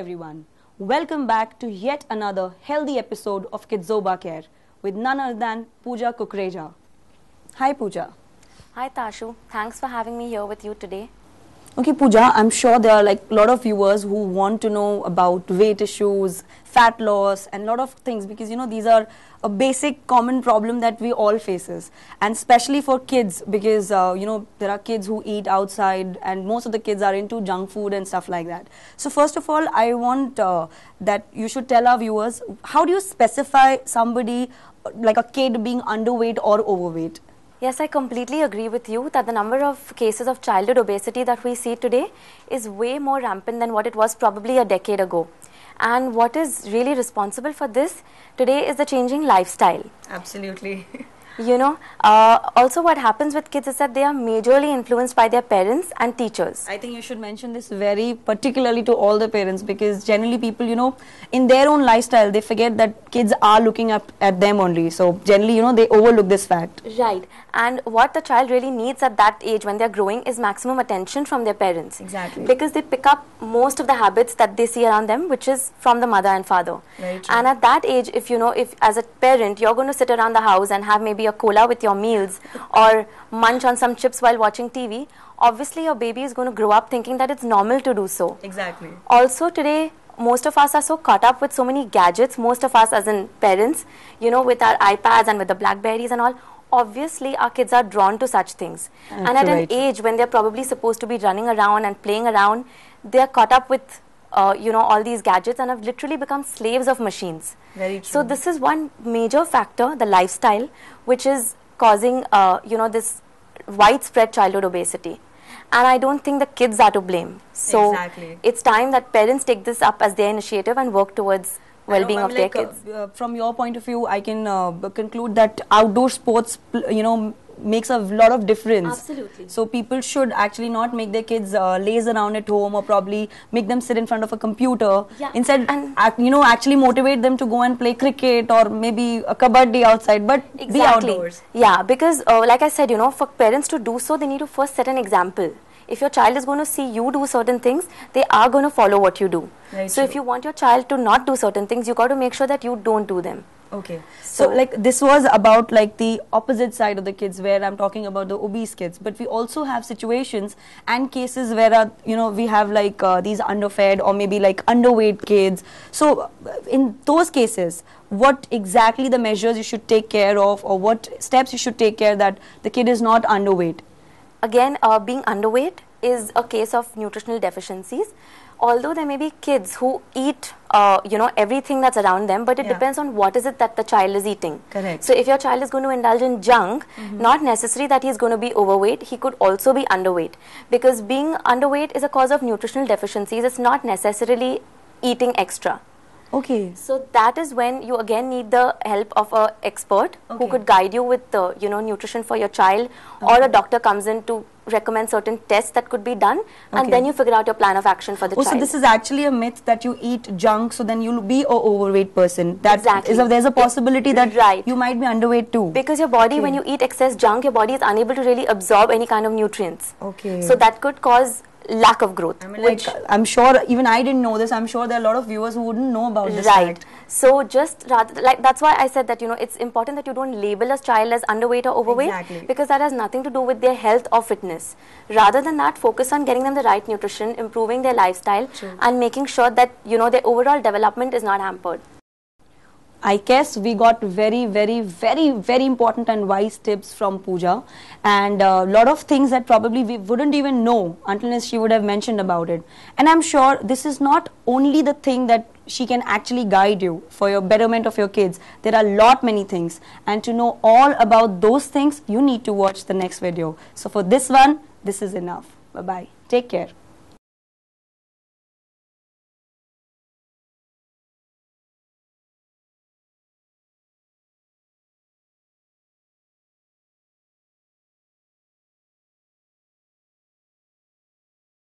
everyone. Welcome back to yet another healthy episode of Kidzoba Care with none other than Pooja Kukreja. Hi Pooja. Hi Tashu, thanks for having me here with you today. Okay Pooja, I'm sure there are like a lot of viewers who want to know about weight issues, fat loss and a lot of things because these are a basic common problem that we all faces, and especially for kids because there are kids who eat outside and most of the kids are into junk food and stuff like that. So first of all, I want that you should tell our viewers, how do you specify somebody like a kid being underweight or overweight? Yes, I completely agree with you that the number of cases of childhood obesity that we see today is way more rampant than what it was probably a decade ago. And what is really responsible for this today is the changing lifestyle. Absolutely. Also what happens with kids is that they are majorly influenced by their parents and teachers. I think you should mention this very particularly to all the parents because generally people, in their own lifestyle, they forget that kids are looking up at them only. So generally, they overlook this fact. Right. And what the child really needs at that age when they're growing is maximum attention from their parents. Exactly. Because they pick up most of the habits that they see around them, which is from the mother and father. Very true. And at that age, if as a parent, you're going to sit around the house and have maybe a cola with your meals or munch on some chips while watching TV, obviously your baby is going to grow up thinking that it's normal to do so. Exactly. Also today, most of us are so caught up with so many gadgets, most of us as in parents, with our iPads and with the Blackberries and all. Obviously, our kids are drawn to such things. And at an age when they're probably supposed to be running around and playing around, they're caught up with all these gadgets and have literally become slaves of machines. Very true. So this is one major factor, the lifestyle, which is causing, this widespread childhood obesity. And I don't think the kids are to blame. So exactly. It's time that parents take this up as their initiative and work towards well-being of their kids. From your point of view, I can conclude that outdoor sports, makes a lot of difference. Absolutely. So people should actually not make their kids laze around at home or probably make them sit in front of a computer. Yeah. Instead, actually motivate them to go and play cricket or maybe a kabaddi outside, but be outdoors. Yeah, because like I said, for parents to do so, they need to first set an example. If your child is going to see you do certain things, they are going to follow what you do. Very so true. if you want your child to not do certain things, you got to make sure that you don't do them. Okay. So like this was about like the opposite side of the kids where I'm talking about the obese kids, but we also have situations and cases where we have like these underfed or maybe like underweight kids. So in those cases, what exactly the measures you should take care of or what steps you should take care that the kid is not underweight? Again, being underweight is a case of nutritional deficiencies. Although there may be kids who eat, everything that's around them, but it depends on what is it that the child is eating. Correct. So if your child is going to indulge in junk, not necessary that he's going to be overweight, he could also be underweight. Because being underweight is a cause of nutritional deficiencies. It's not necessarily eating extra. Okay. So that is when you again need the help of an expert who could guide you with the nutrition for your child, or a doctor comes in to recommend certain tests that could be done, and then you figure out your plan of action for the child. So this is actually a myth that you eat junk, so then you'll be an overweight person. That exactly. There's a possibility that you might be underweight too. Because your body, when you eat excess junk, your body is unable to really absorb any kind of nutrients. Okay. So that could cause lack of growth. I mean, I'm sure even I didn't know this. I'm sure there are a lot of viewers who wouldn't know about this. Right. Fact. So just that's why I said that it's important that you don't label a child as underweight or overweight. Exactly. Because that has nothing to do with their health or fitness. Rather than that, focus on getting them the right nutrition, improving their lifestyle, and making sure that their overall development is not hampered. I guess we got very, very, very, very important and wise tips from Pooja, and a lot of things that probably we wouldn't even know unless she would have mentioned about it. And I'm sure this is not only the thing that she can actually guide you for your betterment of your kids. There are many things, and to know all about those things, you need to watch the next video. So for this one, this is enough. Bye-bye. Take care.